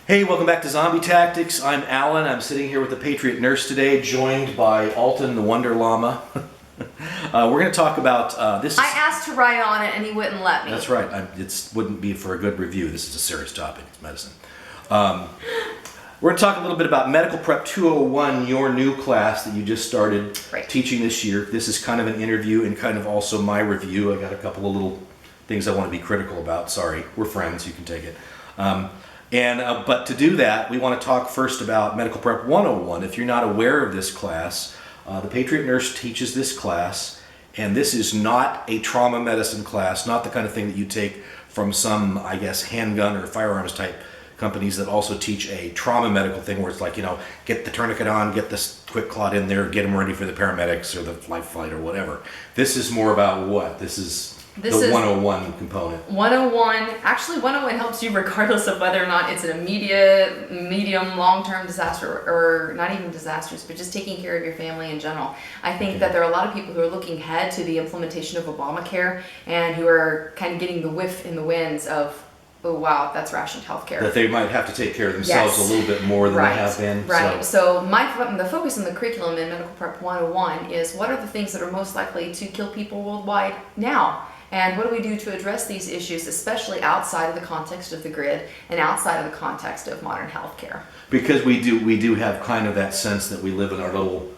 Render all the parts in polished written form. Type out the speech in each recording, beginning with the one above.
Hey, welcome back to Zombie Tactics. I'm Alan. I'm sitting here with the Patriot Nurse today, joined by Alton, the Wonder Llama. We're going to talk about this. I asked to write on it, and he wouldn't let me. That's right. It wouldn't be for a good review. This is a serious topic. It's medicine. We're going to talk a little bit about Medical Prep 201, your new class that you just started teaching this year. This is kind of an interview and kind of also my review. I got a couple of little things I want to be critical about. Sorry, we're friends. You can take it. But to do that, we want to talk first about Medical Prep 101. If you're not aware of this class, the Patriot Nurse teaches this class, and this is not a trauma medicine class, not the kind of thing that you take from some, I guess, handgun or firearms type companies that also teach a trauma medical thing where it's like, get the tourniquet on, get this quick clot in there, get them ready for the paramedics or the life flight or whatever. This is more about what? This is the 101 component. 101, actually 101 helps you regardless of whether or not it's an immediate, medium, long-term disaster, or not even disasters, but just taking care of your family in general. I think that there are a lot of people who are looking ahead to the implementation of Obamacare and who are kind of getting the whiff in the winds of, oh wow, that's rationed healthcare. That they might have to take care of themselves a little bit more than they have been. Right. So the focus in the curriculum in Medical Prep 101 is what are the things that are most likely to kill people worldwide now? And what do we do to address these issues, especially outside of the context of the grid and outside of the context of modern healthcare? Because we do have kind of that sense that we live in our little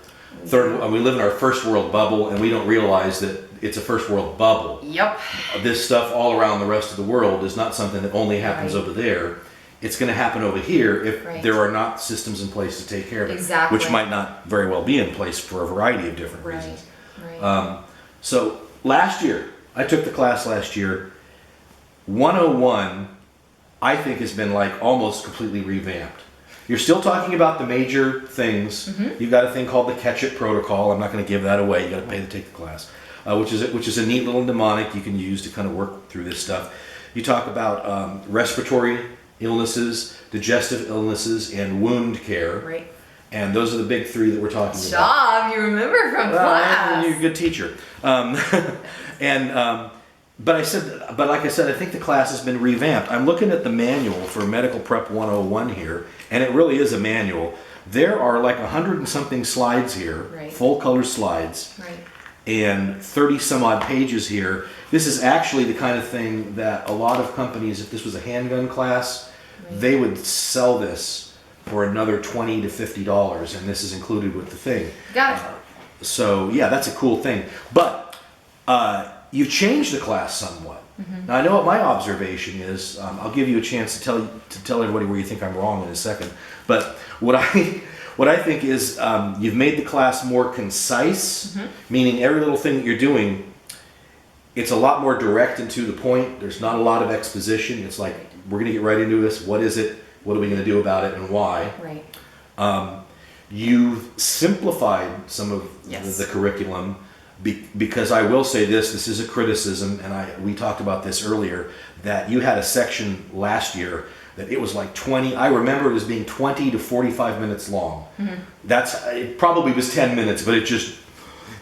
we live in our first world bubble, and we don't realize that it's a first world bubble. Yep. This stuff all around the rest of the world is not something that only happens over there. It's going to happen over here if there are not systems in place to take care of it, which might not very well be in place for a variety of different reasons. Right. So last year, I took the class last year. 101, I think, has been like almost completely revamped. You're still talking about the major things. Mm-hmm. You've got a thing called the Catch-It Protocol. I'm not going to give that away. You got to pay to take the class, which is a neat little mnemonic you can use to kind of work through this stuff. You talk about respiratory illnesses, digestive illnesses, and wound care. Right. And those are the big three that we're talking about. Job, you remember from class. You're a good teacher. But like I said, I think the class has been revamped. I'm looking at the manual for Medical Prep 101 here, and it really is a manual. There are like 100 and something slides here, full color slides, and 30 some odd pages here. This is actually the kind of thing that a lot of companies, if this was a handgun class, they would sell this for another $20 to $50, and this is included with the thing. Got it. So yeah, that's a cool thing. But you've changed the class somewhat. Mm-hmm. Now I know what my observation is. I'll give you a chance to tell everybody where you think I'm wrong in a second. But what I think is you've made the class more concise, meaning every little thing that you're doing, it's a lot more direct and to the point. There's not a lot of exposition. It's like, we're going to get right into this. What is it? What are we going to do about it, and why? Right. You've simplified some of the curriculum. Because I will say this is a criticism, and we talked about this earlier, that you had a section last year that it was like 20, I remember it as being 20 to 45 minutes long. Mm-hmm. It probably was 10 minutes, but it just,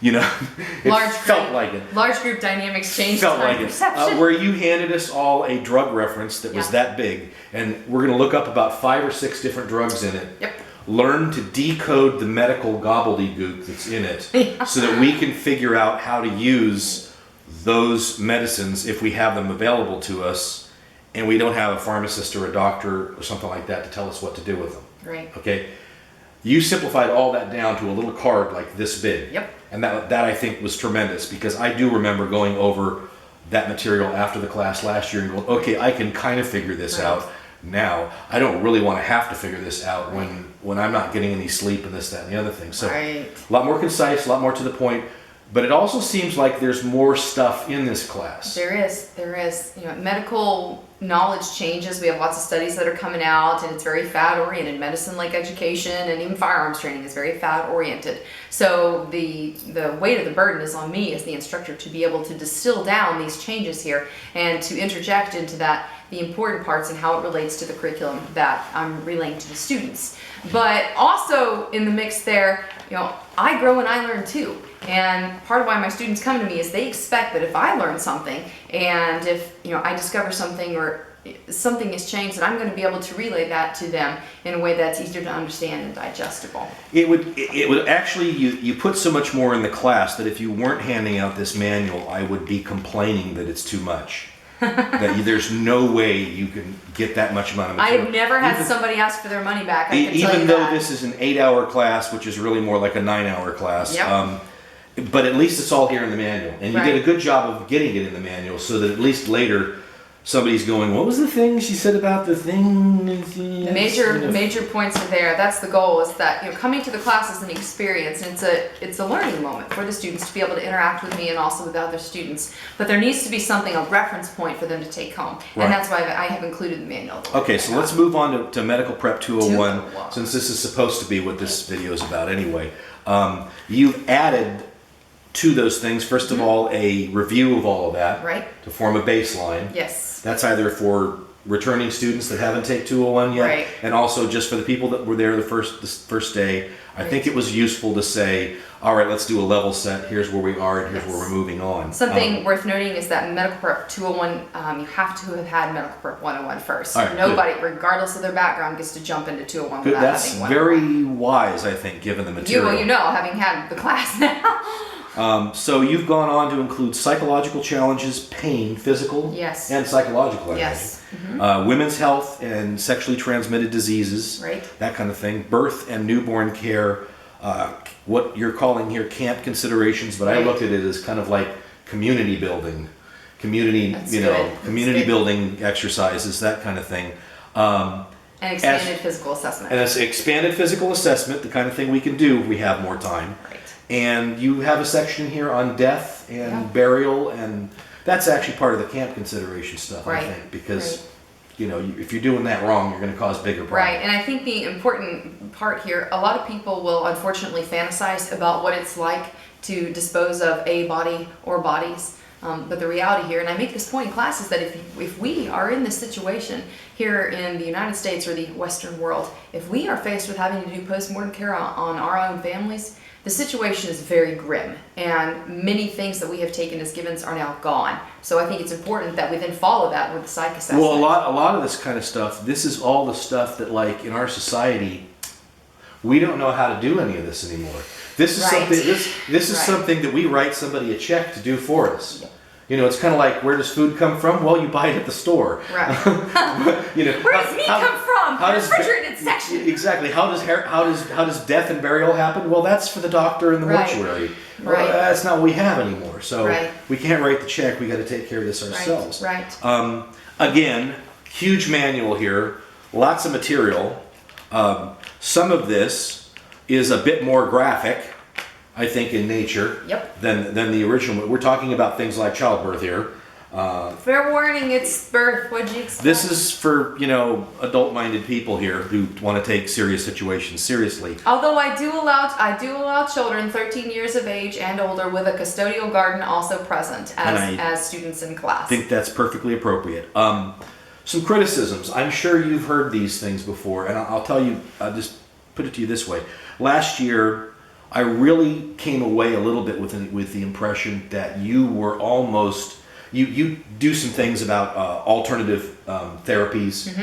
felt like it. Large group dynamics changed felt time like perception. Where you handed us all a drug reference that was that big, and we're going to look up about 5 or 6 different drugs in it. Yep. Learn to decode the medical gobbledygook that's in it so that we can figure out how to use those medicines if we have them available to us and we don't have a pharmacist or a doctor or something like that to tell us what to do with them. Right. Okay? You simplified all that down to a little card like this big. Yep. And that I think was tremendous, because I do remember going over that material after the class last year and going, okay, I can kind of figure this out. Now, I don't really want to have to figure this out when I'm not getting any sleep and this, that, and the other thing. So a lot more concise, a lot more to the point, but it also seems like there's more stuff in this class. There is. Medical knowledge changes. We have lots of studies that are coming out, and it's very fad-oriented. Medicine, like education, and even firearms training, is very fad-oriented. So the weight of the burden is on me as the instructor to be able to distill down these changes here and to interject into that the important parts and how it relates to the curriculum that I'm relaying to the students. But also in the mix there, I grow and I learn too. And part of why my students come to me is they expect that if I learn something, and if I discover something, or something has changed, and I'm going to be able to relay that to them in a way that's easier to understand and digestible. It would actually, you put so much more in the class that if you weren't handing out this manual, I would be complaining that it's too much. There's no way you can get that much amount of material. I've never had somebody ask for their money back. I can tell you even though that. this is an 8-hour class, which is really more like a 9-hour class. Yep. But at least it's all here in the manual, and you Right. did a good job of getting it in the manual, so that at least later somebody's going, "What was the thing she said about the thing?" The major points are there. That's the goal. Is that coming to the class is an experience, and it's a learning moment for the students to be able to interact with me and also with other students. But there needs to be something, a reference point for them to take home, Right. and that's why I have included the manual. Okay, so let's move on to Medical Prep 201, 201. since this is supposed to be what this video is about anyway. You've added to those things, first of all, a review of all of that Right. to form a baseline. Yes. That's either for returning students that haven't taken 201 yet, Right. and also just for the people that were there the first day. I think it was useful to say, all right, let's do a level set. Here's where we are, and here's where we're moving on. Something worth noting is that in Medical Prep 201, you have to have had Medical Prep 101 first. All right, Nobody, regardless of their background, gets to jump into 201 Good. without That's having 101. very wise, I think, given the material. You know, having had the class now. So you've gone on to include psychological challenges, pain, physical Yes. and psychological, I Yes. imagine. Women's health and sexually transmitted diseases, Right. that kind of thing. Birth and newborn care, what you're calling here camp considerations, but I Right. looked at it as kind of like community building, That's good. That's community good. building exercises, that kind of thing. And expanded physical assessment. And it's expanded physical assessment, the kind of thing we can do if we have more time. Right. And you have a section here on death and Yeah. burial, and that's actually part of the camp consideration stuff, I Right. think, because Right. if you're doing that wrong, you're going to cause bigger problems. Right, and I think the important part here, a lot of people will unfortunately fantasize about what it's like to dispose of a body or bodies. But the reality here, and I make this point in class, is that if we are in this situation here in the United States or the Western world, if we are faced with having to do postmortem care on our own families, the situation is very grim, and many things that we have taken as givens are now gone. So I think it's important that we then follow that with the psych assessment. Well, a lot of this kind of stuff, this is all the stuff that, like, in our society, we don't know how to do any of this anymore. This is Right. something. This is Right. something that we write somebody a check to do for us. It's kind of like, where does food come from? Well, you buy it at the store. Right. Where does meat come from? The refrigerated section. Exactly. How does death and burial happen? Well, that's for the doctor in the Right. mortuary. Right. Well, that's not what we have anymore. So Right. we can't write the check. We got to take care of this ourselves. Right. Again, huge manual here. Lots of material. Some of this is a bit more graphic, I think, in nature. Yep. Than the original. We're talking about things like childbirth here. Fair warning, it's birth. What'd you expect? This is for, adult-minded people here who want to take serious situations seriously. Although I do allow children 13 years of age and older with a custodial guardian also present as students in class. I think that's perfectly appropriate. Some criticisms. I'm sure you've heard these things before, and I'll tell you, I'll just put it to you this way. Last year, I really came away a little bit with the impression that you were almost... You do some things about alternative therapies,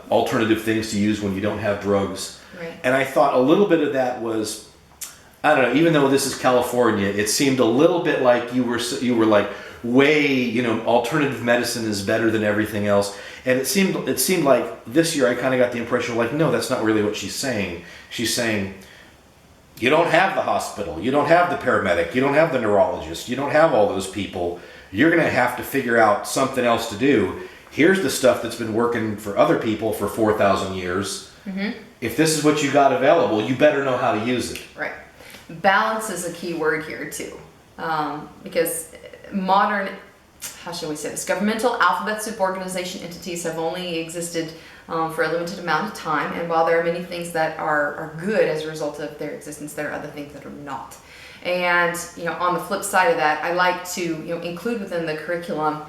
alternative things to use when you don't have drugs. Right. And I thought a little bit of that was, I don't know, even though this is California, it seemed a little bit like you were like, way, alternative medicine is better than everything else. And it seemed like this year I kind of got the impression like, no, that's not really what she's saying. She's saying, you don't have the hospital, you don't have the paramedic, you don't have the neurologist, you don't have all those people. You're going to have to figure out something else to do. Here's the stuff that's been working for other people for 4,000 years. Mm-hmm. If this is what you got available, you better know how to use it. Right. Balance is a key word here too, because modern, how shall we say this, governmental alphabet soup organization entities have only existed for a limited amount of time, and while there are many things that are good as a result of their existence, there are other things that are not. And on the flip side of that, I like to include within the curriculum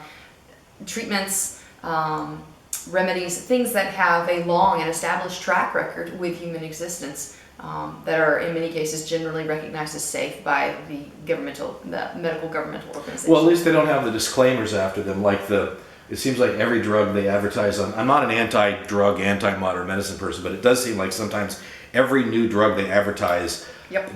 treatments, remedies, things that have a long and established track record with human existence, that are in many cases generally recognized as safe by the medical governmental organization. Well, at least they don't have the disclaimers after them, like the it seems like every drug they advertise on. I'm not an anti-drug, anti-modern medicine person, but it does seem like sometimes every new drug they advertise,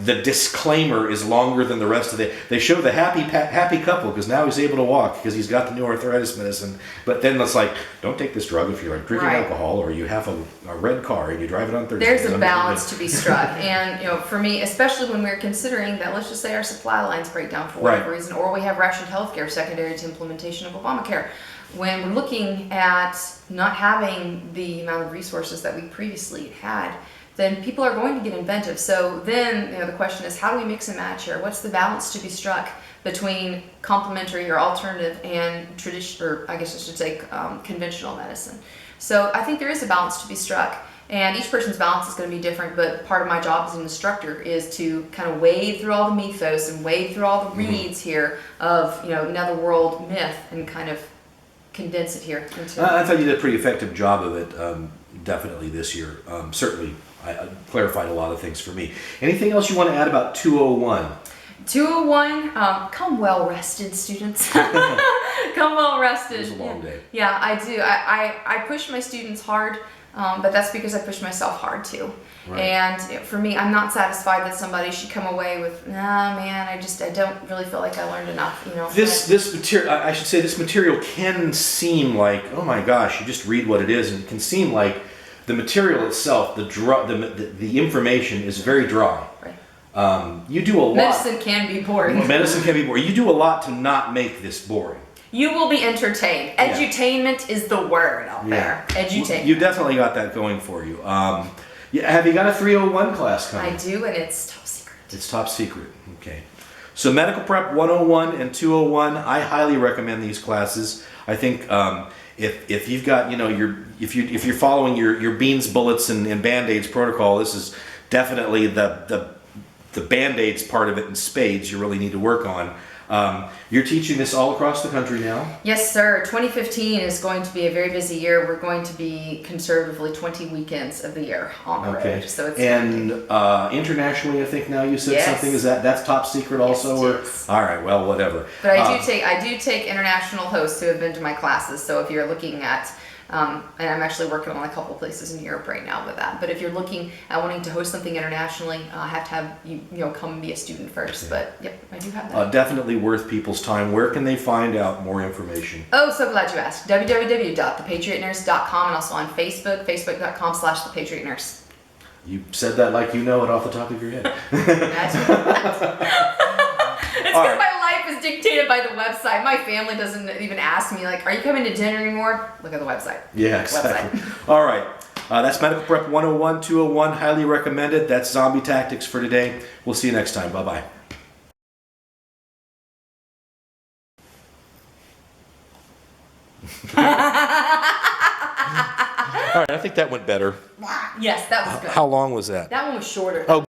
the disclaimer is longer than the rest of it. They show the happy couple because now he's able to walk because he's got the new arthritis medicine. But then it's like, don't take this drug if you're drinking alcohol or you have a red car and you drive it on Thursday. There's a balance to be struck, and for me, especially when we're considering that, let's just say our supply lines break down for whatever reason, or we have rationed healthcare secondary to implementation of Obamacare. When we're looking at not having the amount of resources that we previously had, then people are going to get inventive. So then, the question is, how do we mix and match here? What's the balance to be struck between complementary or alternative and traditional, or I guess I should say conventional medicine? So I think there is a balance to be struck, and each person's balance is going to be different, but part of my job as an instructor is to kind of wade through all the mythos and wade through all the reeds here of, netherworld myth and kind of condense it here into... I thought you did a pretty effective job of it, definitely this year. Certainly, I clarified a lot of things for me. Anything else you want to add about 201? 201, come well rested, students. Come well rested. It was a long day. Yeah, I do. I push my students hard, but that's because I push myself hard too. Right. And for me, I'm not satisfied that somebody should come away with, nah, man, I don't really feel like I learned enough. This material, I should say, this material can seem like, oh my gosh, you just read what it is, and it can seem like the material itself, the information is very dry. Right. You do a lot. Medicine can be boring. Medicine can be boring. You do a lot to not make this boring. You will be entertained. Edutainment is the word out there. Edutainment. You definitely got that going for you. Have you got a 301 class coming? I do, and it's top secret. It's top secret. Okay. So Medical Prep 101 and 201, I highly recommend these classes. I think if you've got if you're following your beans, bullets, and Band-Aids protocol, this is definitely the Band-Aids part of it in spades you really need to work on. You're teaching this all across the country now? Yes, sir. 2015 is going to be a very busy year. We're going to be conservatively 20 weekends of the year on the road. So it's internationally, I think now you said something. Is that's top secret also? Yes, all right. Well, whatever. But I do take international hosts who have been to my classes. So if you're looking at and I'm actually working on a couple places in Europe right now with that. But if you're looking at wanting to host something internationally, I have to have you come and be a student first. Okay. But yep, I do have that. Definitely worth people's time. Where can they find out more information? Oh, so glad you asked. www.thepatriotnurse.com, and also on Facebook, facebook.com/thepatriotnurse. You said that like you know it off the top of your head. It's because my life is dictated by the website. My family doesn't even ask me, like, are you coming to dinner anymore? Look at the website. Yeah, exactly. All right. That's Medical Prep 101, 201. Highly recommended. That's Zombie Tactics for today. We'll see you next time. Bye-bye. All right, I think that went better. Yes, that was good. How long was that? That one was shorter. Oh.